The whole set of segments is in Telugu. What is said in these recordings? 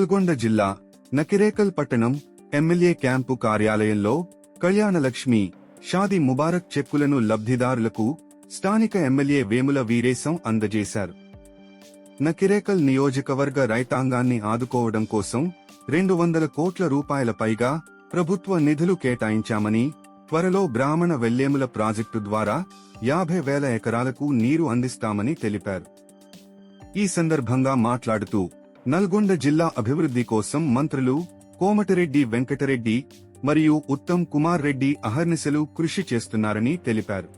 నల్గొండ జిల్లా నకిరేకల్ పట్టణం ఎమ్మెల్యే క్యాంపు కార్యాలయంలో కళ్యాణలక్ష్మి షాదీ ముబారక్ చెక్కులను లబ్ధిదారులకు స్థానిక ఎమ్మెల్యే వేముల వీరేశం అందజేశారు. నకిరేకల్ నియోజకవర్గ రైతాంగాన్ని ఆదుకోవడం కోసం 200 కోట్ల రూపాయల పైగా ప్రభుత్వ నిధులు కేటాయించామని, త్వరలో బ్రాహ్మణ వెల్లేముల ప్రాజెక్టు ద్వారా 50,000 ఎకరాలకు నీరు అందిస్తామని తెలిపారు. ఈ సందర్భంగా మాట్లాడుతూ నల్గొండ జిల్లా అభివృద్ధి కోసం మంత్రులు కోమటిరెడ్డి వెంకటరెడ్డి మరియు ఉత్తమ్ కుమార్ రెడ్డి అహర్నిశలు కృషి చేస్తున్నారని తెలిపారు.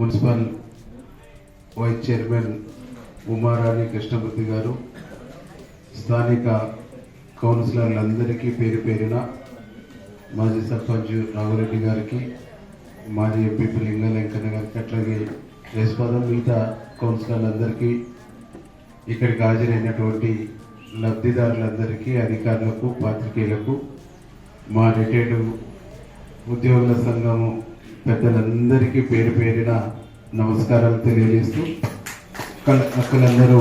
Municipal vice chairman Umarani Krishnamurthy గారు, స్థానిక కౌన్సిలర్లందరికీ పేరు పేరున, మాజీ సర్పంచ్ రాఘురెడ్డి గారికి, మాజీ ఎంపీ లింగలెంకన్న గారికి, అట్లాగే యశ్వదం మిగతా కౌన్సిలర్లందరికీ, ఇక్కడికి హాజరైనటువంటి లబ్ధిదారులందరికీ, అధికారులకు, పాత్రికేయులకు, మా రిటైర్డ్ ఉద్యోగుల సంఘము పెద్దలందరికీ పేరు పేరిన నమస్కారాలు తెలియజేస్తూ, అక్కలందరూ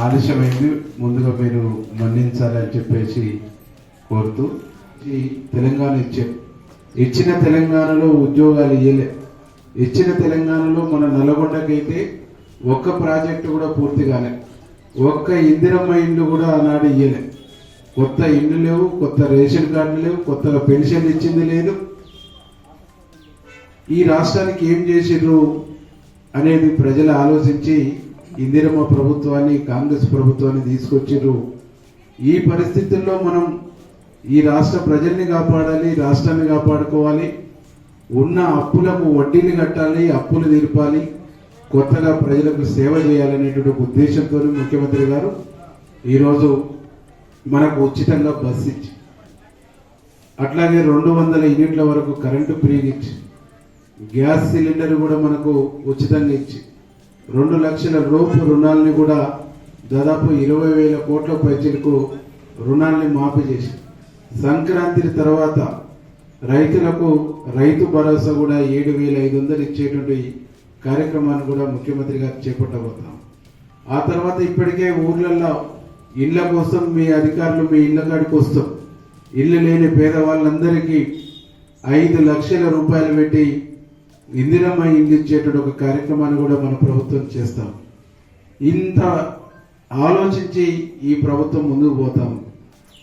ఆలస్యమైంది, ముందుగా మీరు మన్నించాలని చెప్పేసి కోరుతూ, ఈ తెలంగాణ ఇచ్చిన తెలంగాణలో ఉద్యోగాలు ఇయ్యలే. ఇచ్చిన తెలంగాణలో మన నల్గొండకైతే ఒక్క ప్రాజెక్టు కూడా పూర్తిగానే, ఒక్క ఇందిరమ్మ ఇండ్లు కూడా ఆనాడు ఇయ్యలే. కొత్త ఇండ్లు లేవు, కొత్త రేషన్ కార్డులు లేవు, కొత్తగా పెన్షన్ ఇచ్చింది లేదు. ఈ రాష్ట్రానికి ఏం చేసిర్రు అనేది ప్రజలు ఆలోచించి ఇందిరమ్మ ప్రభుత్వాన్ని, కాంగ్రెస్ ప్రభుత్వాన్ని తీసుకొచ్చిర్రు. ఈ పరిస్థితుల్లో మనం ఈ రాష్ట్ర ప్రజల్ని కాపాడాలి, రాష్ట్రాన్ని కాపాడుకోవాలి, ఉన్న అప్పులకు వడ్డీలు కట్టాలి, అప్పులు తీర్పాలి, కొత్తగా ప్రజలకు సేవ చేయాలనేటువంటి ఉద్దేశంతో ముఖ్యమంత్రి గారు ఈరోజు మనకు ఉచితంగా బస్సు ఇచ్చి, అట్లాగే 200 యూనిట్ల వరకు కరెంటు ఫ్రీగా ఇచ్చి, గ్యాస్ సిలిండర్ కూడా మనకు ఉచితంగా ఇచ్చి, 2 లక్షల రూపు రుణాలని కూడా దాదాపు 20,000 కోట్ల పైచలకు రుణాలని మాఫీ చేసి, సంక్రాంతి తర్వాత రైతులకు రైతు భరోసా కూడా 7,500 ఇచ్చేటువంటి కార్యక్రమాన్ని కూడా ముఖ్యమంత్రి గారు చేపట్టబోతున్నాం. ఆ తర్వాత ఇప్పటికే ఊర్లలో ఇళ్ల కోసం మీ అధికారులు మీ ఇళ్ల కాడికి వస్తాం. ఇల్లు లేని పేదవాళ్ళందరికీ 5 లక్షల రూపాయలు పెట్టి ఇందిరమ్మ ఇల్లు ఇచ్చేటువంటి ఒక కార్యక్రమాన్ని కూడా మన ప్రభుత్వం చేస్తాం. ఇంత ఆలోచించి ఈ ప్రభుత్వం ముందుకు పోతాం.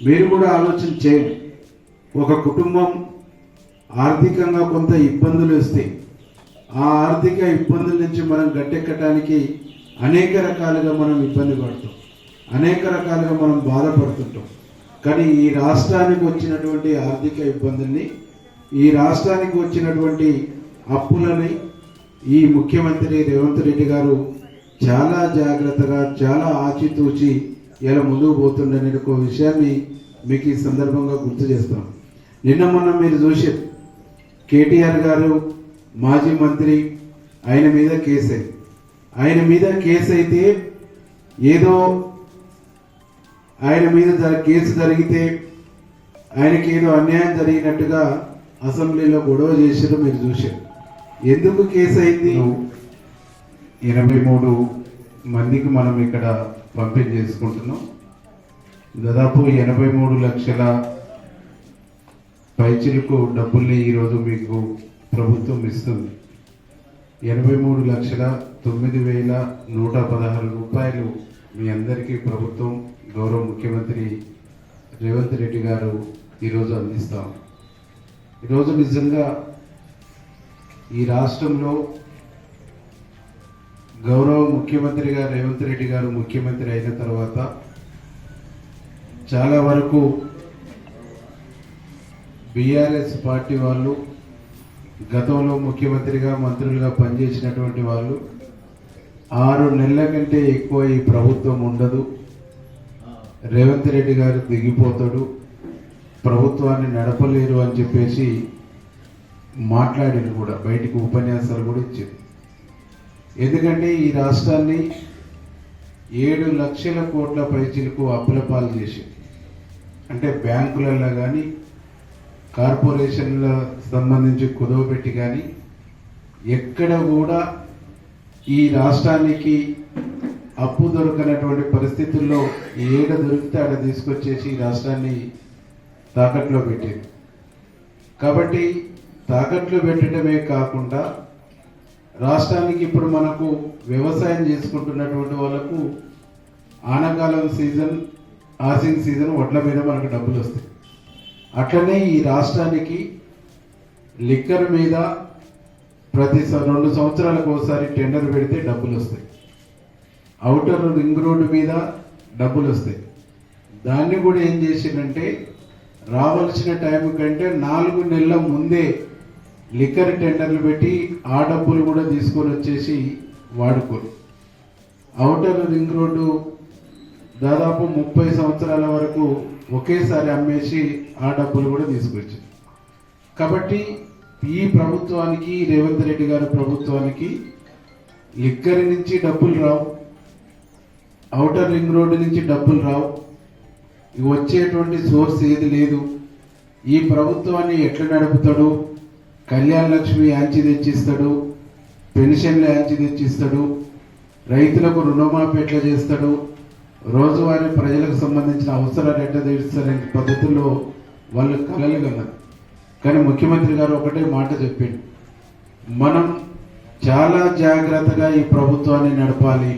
మీరు కూడా ఆలోచన చేయండి. ఒక కుటుంబం ఆర్థికంగా కొంత ఇబ్బందులు వస్తాయి. ఆ ఆర్థిక ఇబ్బందుల నుంచి మనం గట్టెక్కడానికి అనేక రకాలుగా మనం ఇబ్బంది పడతాం, అనేక రకాలుగా మనం బాధపడుతుంటాం. కానీ ఈ రాష్ట్రానికి వచ్చినటువంటి ఆర్థిక ఇబ్బందుల్ని, ఈ రాష్ట్రానికి వచ్చినటువంటి అప్పులని ఈ ముఖ్యమంత్రి రేవంత్ రెడ్డి గారు చాలా జాగ్రత్తగా, చాలా ఆచితూచి ఇలా ముందుకు పోతుండనే ఒక విషయాన్ని మీకు ఈ సందర్భంగా గుర్తు చేస్తాం. నిన్న మొన్న మీరు చూసారు, కేటీఆర్ గారు మాజీ మంత్రి, ఆయన మీద కేసు. ఆయన మీద కేసు అయితే ఏదో ఆయన మీద కేసు జరిగితే ఆయనకి ఏదో అన్యాయం జరిగినట్టుగా అసెంబ్లీలో గొడవ చేసారు, మీరు చూశారు. ఎందుకు కేసు అయింది? 83 మందికి మనం ఇక్కడ పంపిణీ చేసుకుంటున్నాం. దాదాపు 83 లక్షల పైచిలకు డబ్బుల్ని ఈరోజు మీకు ప్రభుత్వం ఇస్తుంది. 83,09,116 రూపాయలు మీ అందరికీ ప్రభుత్వం, గౌరవ ముఖ్యమంత్రి రేవంత్ రెడ్డి గారు ఈరోజు అందిస్తాం. ఈరోజు నిజంగా ఈ రాష్ట్రంలో గౌరవ ముఖ్యమంత్రి గారు రేవంత్ రెడ్డి గారు ముఖ్యమంత్రి అయిన తర్వాత చాలా వరకు బీఆర్ఎస్ పార్టీ వాళ్ళు, గతంలో ముఖ్యమంత్రిగా మంత్రులుగా పనిచేసినటువంటి వాళ్ళు 6 నెలల కంటే ఎక్కువ ఈ ప్రభుత్వం ఉండదు, రేవంత్ రెడ్డి గారు దిగిపోతాడు, ప్రభుత్వాన్ని నడపలేరు అని చెప్పేసి మాట్లాడారు కూడా, బయటికి ఉపన్యాసాలు కూడా ఇచ్చారు. ఎందుకంటే ఈ రాష్ట్రాన్ని 7 లక్షల కోట్ల పైచీలకు అప్పుల పాలు చేసి, అంటే బ్యాంకులలో కానీ కార్పొరేషన్ల సంబంధించి కుదవపెట్టి కానీ ఎక్కడ కూడా ఈ రాష్ట్రానికి అప్పు దొరకనటువంటి పరిస్థితుల్లో ఏడ దొరికితే ఆడ తీసుకొచ్చేసి ఈ రాష్ట్రాన్ని తాకట్లో పెట్టేది. కాబట్టి తాకట్లు పెట్టడమే కాకుండా రాష్ట్రానికి ఇప్పుడు మనకు వ్యవసాయం చేసుకుంటున్నటువంటి వాళ్ళకు ఆనకాలం సీజన్, ఆసింగ్ సీజన్ వడ్ల మీద మనకు డబ్బులు వస్తాయి. అట్లనే ఈ రాష్ట్రానికి లిక్కర్ మీద ప్రతి 2 సంవత్సరాలకు ఒకసారి టెండర్ పెడితే డబ్బులు వస్తాయి. ఔటర్ రింగ్ రోడ్డు మీద డబ్బులు వస్తాయి. దాన్ని కూడా ఏం చేసిందంటే రావాల్సిన టైం కంటే 4 నెలల ముందే లిక్కర్ టెండర్లు పెట్టి ఆ డబ్బులు కూడా తీసుకొని వచ్చేసి వాడుకోరు. ఔటర్ రింగ్ రోడ్డు దాదాపు 30 సంవత్సరాల వరకు ఒకేసారి అమ్మేసి ఆ డబ్బులు కూడా తీసుకొచ్చారు. కాబట్టి ఈ ప్రభుత్వానికి, రేవంత్ రెడ్డి గారి ప్రభుత్వానికి లిక్కర్ నుంచి డబ్బులు రావు, ఔటర్ రింగ్ రోడ్డు నుంచి డబ్బులు రావు, వచ్చేటువంటి సోర్స్ ఏది లేదు. ఈ ప్రభుత్వాన్ని ఎట్లా నడుపుతాడు? కళ్యాణ లక్ష్మి యాంచి తెచ్చిస్తాడు, పెన్షన్లు యాంచి తెచ్చిస్తాడు, రైతులకు రుణమాఫీ ఎట్లా చేస్తాడు, రోజువారీ ప్రజలకు సంబంధించిన అవసరాలు ఎట్లా తీరుస్తారనే పద్ధతుల్లో వాళ్ళు కలలు కన్నారు. కానీ ముఖ్యమంత్రి గారు ఒకటే మాట చెప్పిండు, మనం చాలా జాగ్రత్తగా ఈ ప్రభుత్వాన్ని నడపాలి.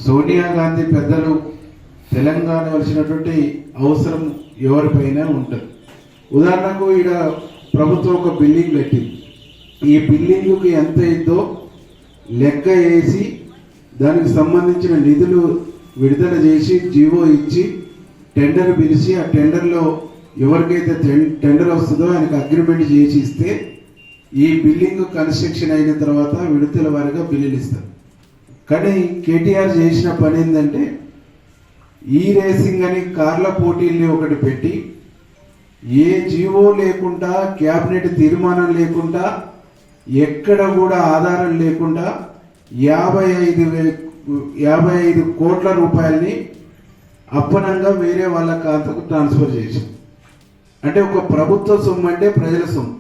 సోనియా గాంధీ పెద్దలు తెలంగాణ వచ్చినటువంటి అవసరం ఎవరిపైన ఉంటుంది. ఉదాహరణకు ఈడ ప్రభుత్వం ఒక బిల్డింగ్ పెట్టింది. ఈ బిల్డింగ్కి ఎంత అయిందో లెక్క వేసి దానికి సంబంధించిన నిధులు విడుదల చేసి జీవో ఇచ్చి టెండర్ పిలిచి ఆ టెండర్లో ఎవరికైతే టెండర్ వస్తుందో ఆయనకు అగ్రిమెంట్ చేసి ఇస్తే ఈ బిల్డింగ్ కన్స్ట్రక్షన్ అయిన తర్వాత విడతల వారిగా బిల్లులు ఇస్తారు. కానీ కేటీఆర్ చేసిన పని ఏంటంటే ఈ రేసింగ్ అని కార్ల పోటీల్ని ఒకటి పెట్టి ఏ జీవో లేకుండా, క్యాబినెట్ తీర్మానం లేకుండా, ఎక్కడ కూడా ఆధారం లేకుండా 55 కోట్ల రూపాయలని అప్పనంగా వేరే వాళ్ళ ఖాతాకు ట్రాన్స్ఫర్ చేసి, అంటే ఒక ప్రభుత్వ సొమ్ము అంటే ప్రజల సొమ్ము.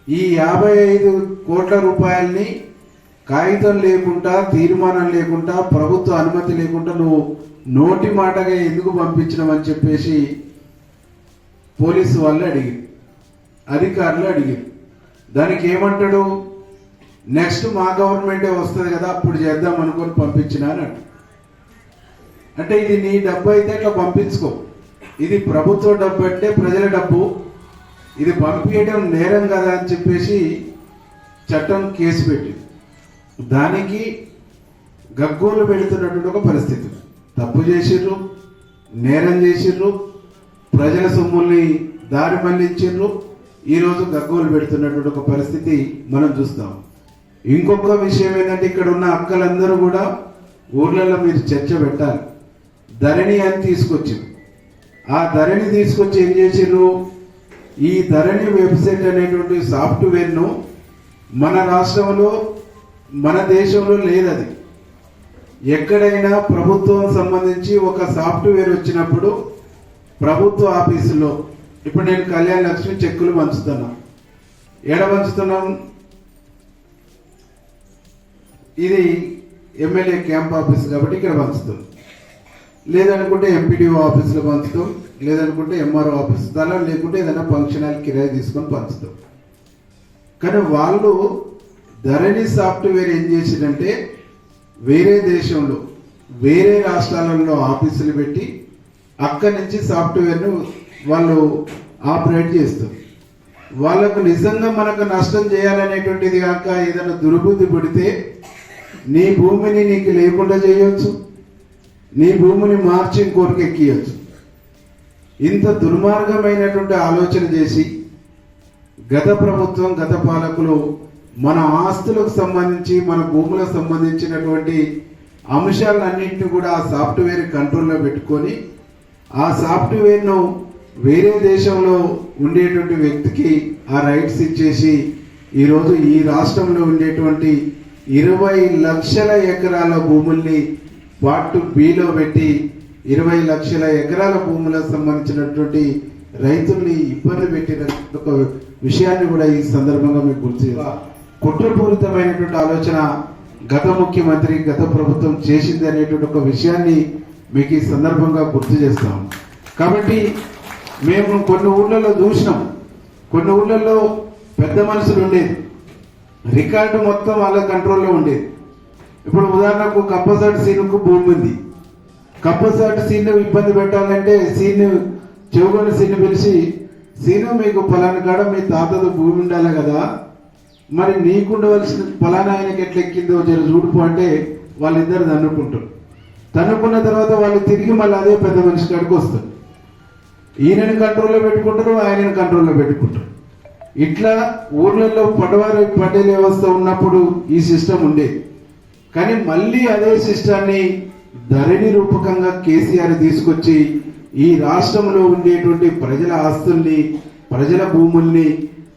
ఈ 55 కోట్ల రూపాయలని కాగితం లేకుండా, తీర్మానం లేకుండా, ప్రభుత్వ అనుమతి లేకుండా నువ్వు నోటి మాటగా ఎందుకు పంపించినావని చెప్పేసి పోలీసు వాళ్ళు అడిగారు, అధికారులు అడిగారు. దానికి ఏమంటాడు, నెక్స్ట్ మా గవర్నమెంటే వస్తుంది కదా అప్పుడు చేద్దాం అనుకొని పంపించినా అని అంటాడు. అంటే ఇది నీ డబ్బు అయితే అట్లా పంపించుకో, ఇది ప్రభుత్వ డబ్బు అంటే ప్రజల డబ్బు, ఇది పంపించడం నేరం కదా అని చెప్పేసి చట్టం కేసు పెట్టింది. దానికి గగ్గోలు పెడుతున్నటువంటి ఒక పరిస్థితి. తప్పు చేసిర్రు, నేరం చేసిర్రు, ప్రజల సొమ్ముల్ని దారి మళ్లించిర్రు, ఈరోజు గగ్గోలు పెడుతున్నటువంటి ఒక పరిస్థితి మనం చూస్తాం. ఇంకొక విషయం ఏంటంటే ఇక్కడ ఉన్న అక్కలందరూ కూడా ఊర్లలో మీరు చర్చ పెట్టాలి. ధరణి అని తీసుకొచ్చింది. ఆ ధరణి తీసుకొచ్చి ఏం చేసిర్రు, ఈ ధరణి వెబ్సైట్ అనేటువంటి సాఫ్ట్వేర్ను మన రాష్ట్రంలో, మన దేశంలో లేదు. అది ఎక్కడైనా ప్రభుత్వం సంబంధించి ఒక సాఫ్ట్వేర్ వచ్చినప్పుడు ప్రభుత్వ ఆఫీసులో, ఇప్పుడు నేను కళ్యాణ లక్ష్మి చెక్కులు పంచుతున్నా, ఎడ పంచుతున్నాం, ఇది ఎమ్మెల్యే క్యాంప్ ఆఫీస్ కాబట్టి ఇక్కడ పంచుతాం, లేదనుకుంటే ఎంపీడీఓ ఆఫీసులో పంచుతాం, లేదనుకుంటే ఎంఆర్ఓ ఆఫీస్ స్థలం, లేకుంటే ఏదైనా ఫంక్షన్ హాల్ కిరాయి తీసుకొని పంచుతాం. కానీ వాళ్ళు ధరణి సాఫ్ట్వేర్ ఏం చేసిందంటే వేరే దేశంలో, వేరే రాష్ట్రాలలో ఆఫీసులు పెట్టి అక్కడి నుంచి సాఫ్ట్వేర్ను వాళ్ళు ఆపరేట్ చేస్తారు. వాళ్ళకు నిజంగా మనకు నష్టం చేయాలనేటువంటిది కాక ఏదైనా దుర్బుద్ధి పడితే నీ భూమిని నీకు లేకుండా చేయొచ్చు, నీ భూమిని మార్చి ఇంకోటికి ఎక్కియచ్చు. ఇంత దుర్మార్గమైనటువంటి ఆలోచన చేసి గత ప్రభుత్వం, గత పాలకులు మన ఆస్తులకు సంబంధించి, మన భూములకు సంబంధించినటువంటి అంశాలన్నింటినీ కూడా ఆ సాఫ్ట్వేర్ కంట్రోల్లో పెట్టుకొని ఆ సాఫ్ట్వేర్ను వేరే దేశంలో ఉండేటువంటి వ్యక్తికి ఆ రైట్స్ ఇచ్చేసి ఈరోజు ఈ రాష్ట్రంలో ఉండేటువంటి 20 లక్షల ఎకరాల భూముల్ని పార్ట్ బిలో పెట్టి 20 లక్షల ఎకరాల భూములకు సంబంధించినటువంటి రైతుల్ని ఇబ్బంది పెట్టిన ఒక విషయాన్ని కూడా ఈ సందర్భంగా మీకు గుర్తు చేయాలి. కుట్రపూరితమైనటువంటి ఆలోచన గత ముఖ్యమంత్రి, గత ప్రభుత్వం చేసింది అనేటువంటి ఒక విషయాన్ని మీకు ఈ సందర్భంగా గుర్తు చేస్తాం. కాబట్టి మేము కొన్ని ఊళ్ళలో చూసినాం, కొన్ని ఊళ్ళల్లో పెద్ద మనుషులు ఉండేది, రికార్డు మొత్తం వాళ్ళ కంట్రోల్లో ఉండేది. ఇప్పుడు ఉదాహరణకు కప్పసాటి సీనుకు భూమి ఉంది, కప్పసాటి సీను ఇబ్బంది పెట్టాలంటే సీను చెవుకొని సీను పిలిచి, సీను మీకు పలానా కాడ మీ తాతతో భూమి ఉండాలి కదా, మరి నీకుండవలసిన పలానా ఆయనకి ఎట్లా ఎక్కిందో జర చూడుపు అంటే వాళ్ళిద్దరు తన్నుకుంటారు. తన్నుకున్న తర్వాత వాళ్ళు తిరిగి మళ్ళీ అదే పెద్ద మనిషి కాడికి వస్తారు. ఈయనని కంట్రోల్లో పెట్టుకుంటారు, ఆయనని కంట్రోల్లో పెట్టుకుంటారు. ఇట్లా ఊర్లలో పటేల్ వ్యవస్థ ఉన్నప్పుడు ఈ సిస్టమ్ ఉండేది. కానీ మళ్ళీ అదే సిస్టాన్ని ధరణి రూపకంగా కేసీఆర్ తీసుకొచ్చి ఈ రాష్ట్రంలో ఉండేటువంటి ప్రజల ఆస్తుల్ని, ప్రజల భూముల్ని,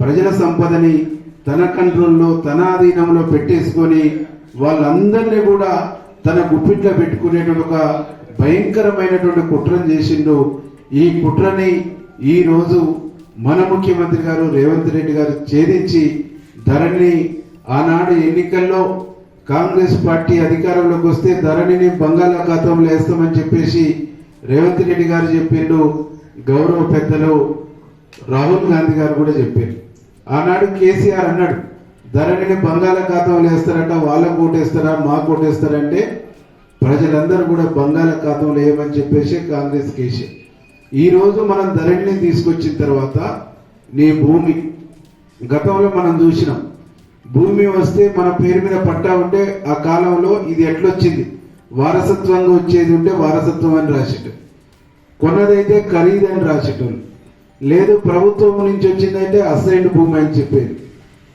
ప్రజల సంపదని తన కంట్రోల్లో, తన ఆధీనంలో పెట్టేసుకొని వాళ్ళందరినీ కూడా తన గుప్పిట్లో పెట్టుకునేటువంటి ఒక భయంకరమైనటువంటి కుట్రను చేసిండు. ఈ కుట్రని ఈ రోజు మన ముఖ్యమంత్రి గారు రేవంత్ రెడ్డి గారు ఛేదించి ధరణిని, ఆనాడు ఎన్నికల్లో కాంగ్రెస్ పార్టీ అధికారంలోకి వస్తే ధరణిని బంగాళాఖాతంలో వేస్తామని చెప్పేసి రేవంత్ రెడ్డి గారు చెప్పిండు, గౌరవ పెద్దలు రాహుల్ గాంధీ గారు కూడా చెప్పారు. ఆనాడు కేసీఆర్ అన్నాడు, ధరణిని బంగాళాఖాతంలో వేస్తారట, వాళ్ళకు ఓటేస్తారా మాకు ఓటేస్తారంటే ప్రజలందరూ కూడా బంగాళాఖాతంలో వేయమని చెప్పేసి కాంగ్రెస్ కేసీఆర్. ఈ రోజు మనం ధరణిని తీసుకొచ్చిన తర్వాత నీ భూమి, గతంలో మనం చూసినాం, భూమి వస్తే మన పేరు మీద పట్టా ఉంటే ఆ కాలంలో ఇది ఎట్లొచ్చింది, వారసత్వంగా వచ్చేది ఉంటే వారసత్వం అని రాసేట, కొన్నదైతే ఖరీదని రాసేటోళ్ళు, లేదు ప్రభుత్వం నుంచి వచ్చిందంటే అసైన్డ్ భూమి అని చెప్పేది,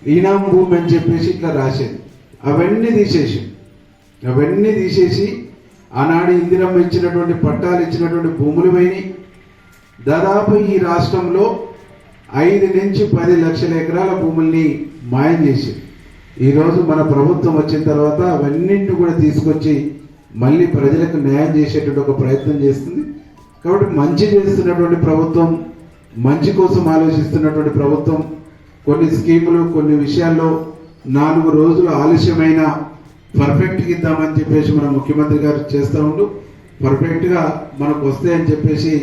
ఈనాం భూమి అని చెప్పేసి ఇట్లా రాసేది. అవన్నీ తీసేసి ఆనాడు ఇందిరమ్మ ఇచ్చినటువంటి పట్టాలు ఇచ్చినటువంటి భూములు పోయినాయి. దాదాపు ఈ రాష్ట్రంలో 5 నుంచి 10 లక్షల ఎకరాల భూముల్ని మాయం చేసి ఈరోజు మన ప్రభుత్వం వచ్చిన తర్వాత అవన్నింటిని కూడా తీసుకొచ్చి మళ్ళీ ప్రజలకు న్యాయం చేసేటువంటి ఒక ప్రయత్నం చేస్తుంది. కాబట్టి మంచి చేస్తున్నటువంటి ప్రభుత్వం, మంచి కోసం ఆలోచిస్తున్నటువంటి ప్రభుత్వం కొన్ని స్కీములు, కొన్ని విషయాల్లో 4 రోజులు ఆలస్యమైన పర్ఫెక్ట్గా ఇద్దామని చెప్పేసి మన ముఖ్యమంత్రి గారు చేస్తూ ఉండు పర్ఫెక్ట్గా మనకు వస్తాయని చెప్పేసి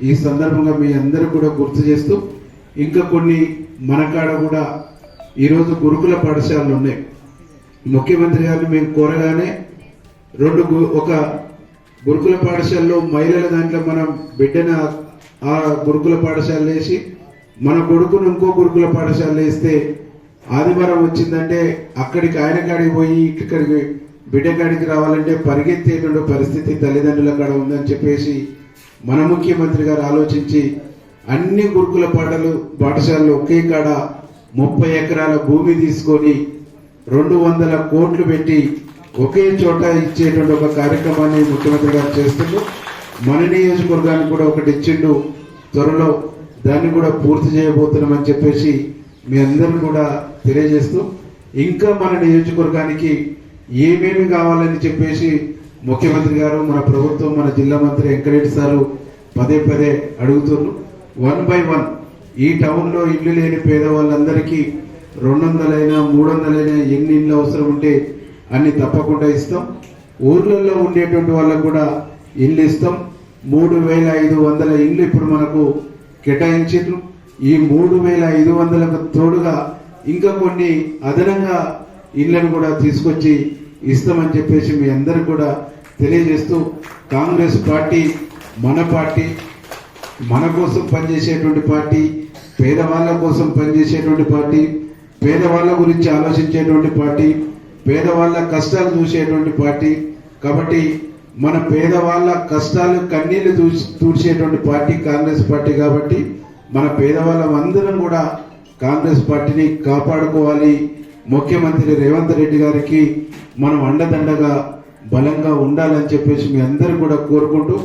ఈ సందర్భంగా మీ అందరూ కూడా గుర్తు చేస్తూ ఇంకా కొన్ని మన కాడ కూడా ఈరోజు గురుకుల పాఠశాలలు ఉన్నాయి. ముఖ్యమంత్రి గారిని మేము కోరగానే ఒక గురుకుల పాఠశాలలో మహిళల దాంట్లో మనం బిడ్డను ఆ గురుకుల పాఠశాలలో వేసి మన కొడుకును ఇంకో గురుకుల పాఠశాలలో వేస్తే ఆదివారం వచ్చిందంటే అక్కడికి ఆయన కాడికి పోయి ఇక్కడికి బిడ్డ కాడికి రావాలంటే పరిగెత్తేటువంటి పరిస్థితి తల్లిదండ్రుల కాడ ఉందని చెప్పేసి మన ముఖ్యమంత్రి గారు ఆలోచించి అన్ని గురుకుల పాఠశాలలు ఒకే కాడ 30 ఎకరాల భూమి తీసుకొని 200 కోట్లు పెట్టి ఒకే చోట ఇచ్చేటువంటి ఒక కార్యక్రమాన్ని ముఖ్యమంత్రి గారు చేస్తుండ్రు. మన నియోజకవర్గానికి కూడా ఒకటి ఇచ్చిండు. త్వరలో దాన్ని కూడా పూర్తి చేయబోతున్నామని చెప్పేసి మీ అందరూ కూడా తెలియజేస్తూ ఇంకా మన నియోజకవర్గానికి ఏమేమి కావాలని చెప్పేసి ముఖ్యమంత్రి గారు మన ప్రభుత్వం మన జిల్లా మంత్రి వెంకరెడ్డి సారు పదే అడుగుతున్నారు. 1 by 1 ఈ టౌన్లో ఇల్లు లేని పేదవాళ్ళందరికీ 200 300 ఎన్ని ఇళ్ళు అవసరం ఉంటే అన్ని తప్పకుండా ఇస్తాం. ఊర్లలో ఉండేటువంటి వాళ్ళకు కూడా ఇల్లు ఇస్తాం. 3500 ఇళ్ళు ఇప్పుడు మనకు కేటాయించారు. ఈ 3500కు తోడుగా ఇంకా కొన్ని అదనంగా ఇళ్లను కూడా తీసుకొచ్చి ఇస్తామని చెప్పేసి మీ అందరూ కూడా తెలియజేస్తూ కాంగ్రెస్ పార్టీ మన కోసం పనిచేసేటువంటి పార్టీ, పేదవాళ్ళ కోసం పనిచేసేటువంటి పార్టీ, పేదవాళ్ళ గురించి ఆలోచించేటువంటి పార్టీ, పేదవాళ్ళ కష్టాలు చూసేటువంటి పార్టీ. కాబట్టి మన పేదవాళ్ళ కష్టాలు కన్నీళ్లు తూడ్చేటువంటి పార్టీ కాంగ్రెస్ పార్టీ. కాబట్టి మన పేదవాళ్ళందరం కూడా కాంగ్రెస్ పార్టీని కాపాడుకోవాలి. ముఖ్యమంత్రి రేవంత్ రెడ్డి గారికి మనం అండదండగా బలంగా ఉండాలని చెప్పేసి మీ అందరూ కూడా కోరుకుంటూ